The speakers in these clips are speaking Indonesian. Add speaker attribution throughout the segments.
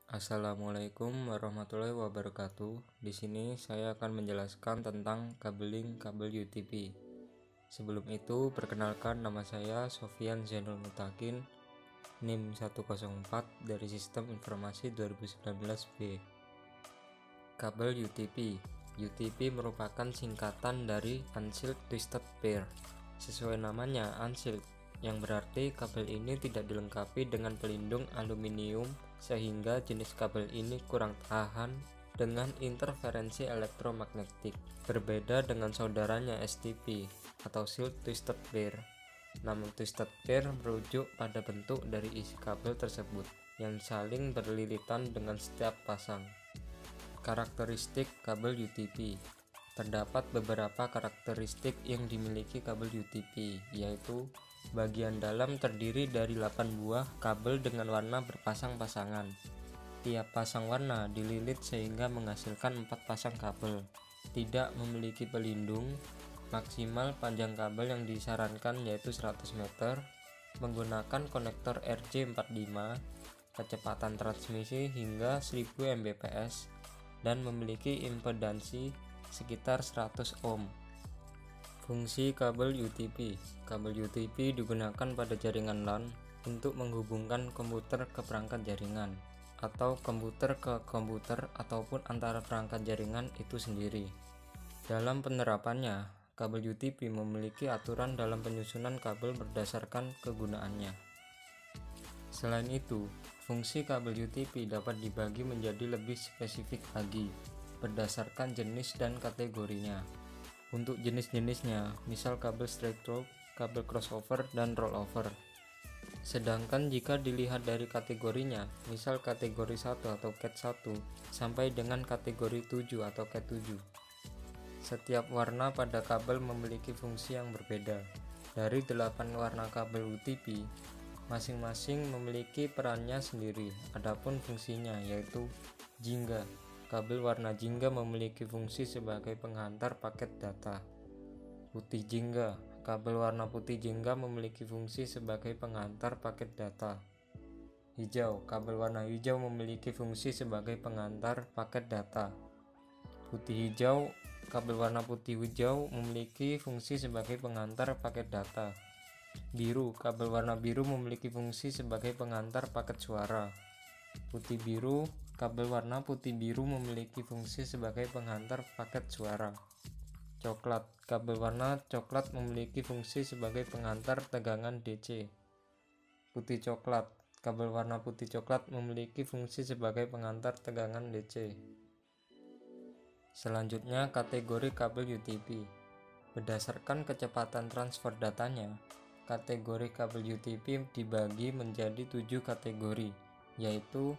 Speaker 1: Assalamualaikum warahmatullahi wabarakatuh. Di sini saya akan menjelaskan tentang kabeling kabel UTP. Sebelum itu, perkenalkan nama saya Sofyan Zainul Mutakin, NIM 104 dari Sistem Informasi 2019B. Kabel UTP. UTP merupakan singkatan dari Unsealed Twisted Pair. Sesuai namanya, unsealed, yang berarti kabel ini tidak dilengkapi dengan pelindung aluminium sehingga jenis kabel ini kurang tahan dengan interferensi elektromagnetik. Berbeda dengan saudaranya STP atau Sealed Twisted Pair. Nama Twisted Pair merujuk pada bentuk dari isi kabel tersebut yang saling berlilitan dengan setiap pasang. Karakteristik kabel UTP. Terdapat beberapa karakteristik yang dimiliki kabel UTP, yaitu bagian dalam terdiri dari 8 buah kabel dengan warna berpasang-pasangan. Tiap pasang warna dililit sehingga menghasilkan 4 pasang kabel. Tidak memiliki pelindung. Maksimal panjang kabel yang disarankan yaitu 100 meter. Menggunakan konektor RJ45. Kecepatan transmisi hingga 1000 Mbps dan memiliki impedansi sekitar 100 ohm. Fungsi kabel UTP. Kabel UTP digunakan pada jaringan LAN untuk menghubungkan komputer ke perangkat jaringan, atau komputer ke komputer, ataupun antara perangkat jaringan itu sendiri. Dalam penerapannya, kabel UTP memiliki aturan dalam penyusunan kabel berdasarkan kegunaannya. Selain itu, fungsi kabel UTP dapat dibagi menjadi lebih spesifik lagi berdasarkan jenis dan kategorinya. Untuk jenis-jenisnya, misal kabel straight through, kabel crossover, dan rollover. Sedangkan jika dilihat dari kategorinya, misal kategori 1 atau Cat 1 sampai dengan kategori 7 atau Cat 7. Setiap warna pada kabel memiliki fungsi yang berbeda. Dari 8 warna kabel UTP, masing-masing memiliki perannya sendiri. Adapun fungsinya yaitu jingga. Kabel warna jingga memiliki fungsi sebagai penghantar paket data. Putih jingga. Kabel warna putih jingga memiliki fungsi sebagai penghantar paket data. Hijau. Kabel warna hijau memiliki fungsi sebagai penghantar paket data. Putih hijau. Kabel warna putih hijau memiliki fungsi sebagai penghantar paket data. Biru. Kabel warna biru memiliki fungsi sebagai penghantar paket suara. Putih biru. Kabel warna putih biru memiliki fungsi sebagai penghantar paket suara. Coklat. Kabel warna coklat memiliki fungsi sebagai penghantar tegangan DC. Putih coklat. Kabel warna putih coklat memiliki fungsi sebagai penghantar tegangan DC. Selanjutnya, kategori kabel UTP. Berdasarkan kecepatan transfer datanya, kategori kabel UTP dibagi menjadi 7 kategori, yaitu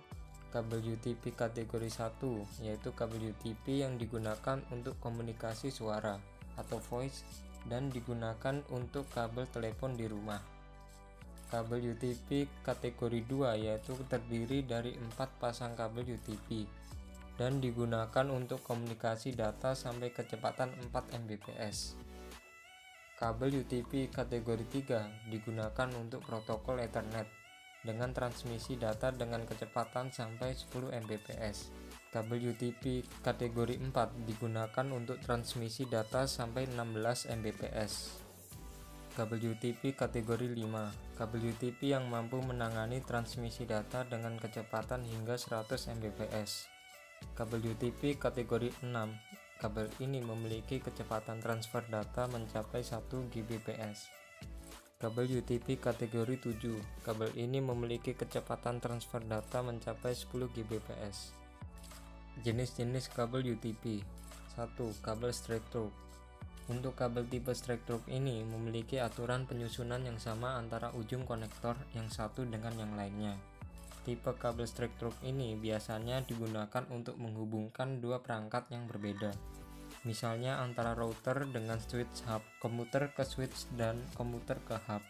Speaker 1: kabel UTP kategori 1, yaitu kabel UTP yang digunakan untuk komunikasi suara atau voice dan digunakan untuk kabel telepon di rumah. Kabel UTP kategori 2 yaitu terdiri dari 4 pasang kabel UTP dan digunakan untuk komunikasi data sampai kecepatan 4 Mbps. Kabel UTP kategori 3 digunakan untuk protokol Ethernet dengan transmisi data dengan kecepatan sampai 10 Mbps. Kabel UTP kategori 4 digunakan untuk transmisi data sampai 16 Mbps. Kabel UTP kategori 5. Kabel UTP yang mampu menangani transmisi data dengan kecepatan hingga 100 Mbps. Kabel UTP kategori 6. Kabel ini memiliki kecepatan transfer data mencapai 1 Gbps. Kabel UTP kategori 7. Kabel ini memiliki kecepatan transfer data mencapai 10 Gbps. Jenis-jenis kabel UTP. 1. Kabel straight through. Untuk kabel tipe straight through ini memiliki aturan penyusunan yang sama antara ujung konektor yang satu dengan yang lainnya. Tipe kabel straight through ini biasanya digunakan untuk menghubungkan dua perangkat yang berbeda. Misalnya antara router dengan switch hub, komputer ke switch, dan komputer ke hub.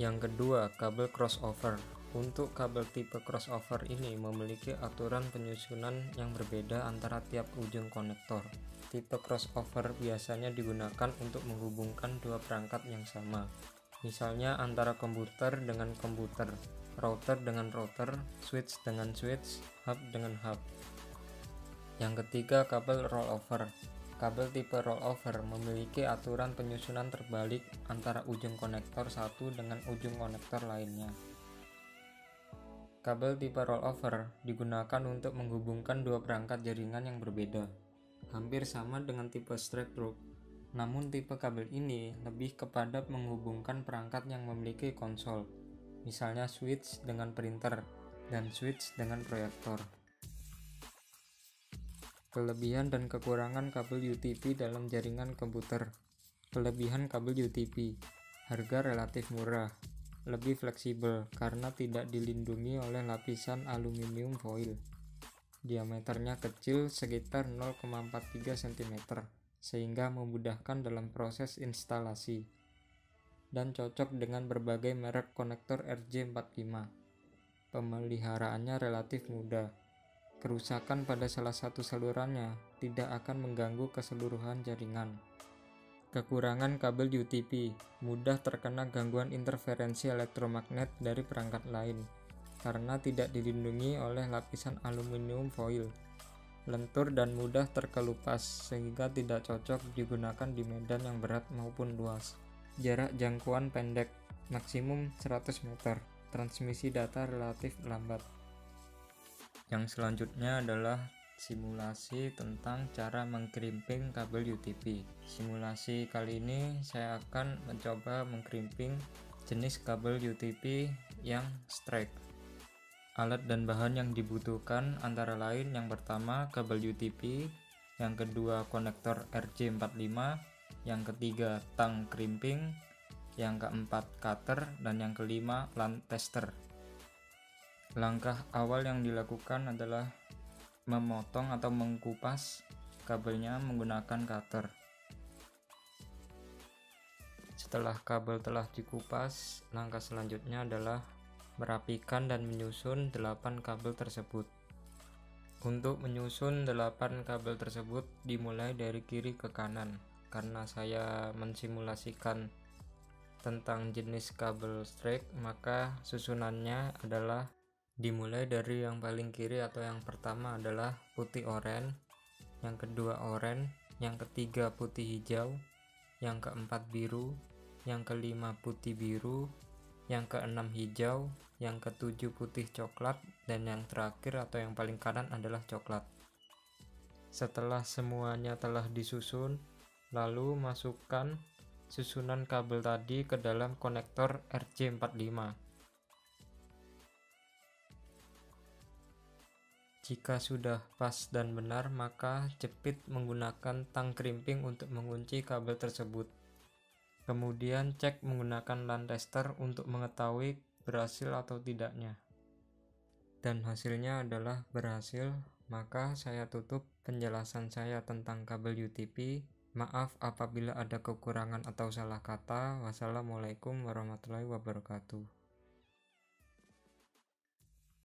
Speaker 1: Yang kedua, kabel crossover. Untuk kabel tipe crossover ini memiliki aturan penyusunan yang berbeda antara tiap ujung konektor. Tipe crossover biasanya digunakan untuk menghubungkan dua perangkat yang sama. Misalnya antara komputer dengan komputer, router dengan router, switch dengan switch, hub dengan hub. Yang ketiga, kabel rollover. Kabel tipe rollover memiliki aturan penyusunan terbalik antara ujung konektor satu dengan ujung konektor lainnya. Kabel tipe rollover digunakan untuk menghubungkan dua perangkat jaringan yang berbeda, hampir sama dengan tipe straight rope. Namun tipe kabel ini lebih kepada menghubungkan perangkat yang memiliki konsol, misalnya switch dengan printer dan switch dengan proyektor. Kelebihan dan kekurangan kabel UTP dalam jaringan komputer. Kelebihan kabel UTP: harga relatif murah, lebih fleksibel karena tidak dilindungi oleh lapisan aluminium foil. Diameternya kecil, sekitar 0,43 cm, sehingga memudahkan dalam proses instalasi, dan cocok dengan berbagai merek konektor RJ45. Pemeliharaannya relatif mudah. Kerusakan pada salah satu salurannya tidak akan mengganggu keseluruhan jaringan. Kekurangan kabel UTP: mudah terkena gangguan interferensi elektromagnet dari perangkat lain karena tidak dilindungi oleh lapisan aluminium foil. Lentur dan mudah terkelupas sehingga tidak cocok digunakan di medan yang berat maupun luas. Jarak jangkauan pendek, maksimum 100 meter. Transmisi data relatif lambat. Yang selanjutnya adalah simulasi tentang cara mengkrimping kabel UTP. Simulasi kali ini saya akan mencoba mengkrimping jenis kabel UTP yang straight. Alat dan bahan yang dibutuhkan antara lain: yang pertama kabel UTP, yang kedua konektor RJ45, yang ketiga tang crimping, yang keempat cutter, dan yang kelima LAN tester. Langkah awal yang dilakukan adalah memotong atau mengupas kabelnya menggunakan cutter. Setelah kabel telah dikupas, langkah selanjutnya adalah merapikan dan menyusun 8 kabel tersebut. Untuk menyusun 8 kabel tersebut dimulai dari kiri ke kanan. Karena saya mensimulasikan tentang jenis kabel straight, maka susunannya adalah dimulai dari yang paling kiri atau yang pertama adalah putih oranye, yang kedua oranye, yang ketiga putih hijau, yang keempat biru, yang kelima putih biru, yang keenam hijau, yang ketujuh putih coklat, dan yang terakhir atau yang paling kanan adalah coklat. Setelah semuanya telah disusun, lalu masukkan susunan kabel tadi ke dalam konektor RJ45. Jika sudah pas dan benar, maka jepit menggunakan tang crimping untuk mengunci kabel tersebut. Kemudian cek menggunakan LAN tester untuk mengetahui berhasil atau tidaknya. Dan hasilnya adalah berhasil, maka saya tutup penjelasan saya tentang kabel UTP. Maaf apabila ada kekurangan atau salah kata. Wassalamualaikum warahmatullahi wabarakatuh.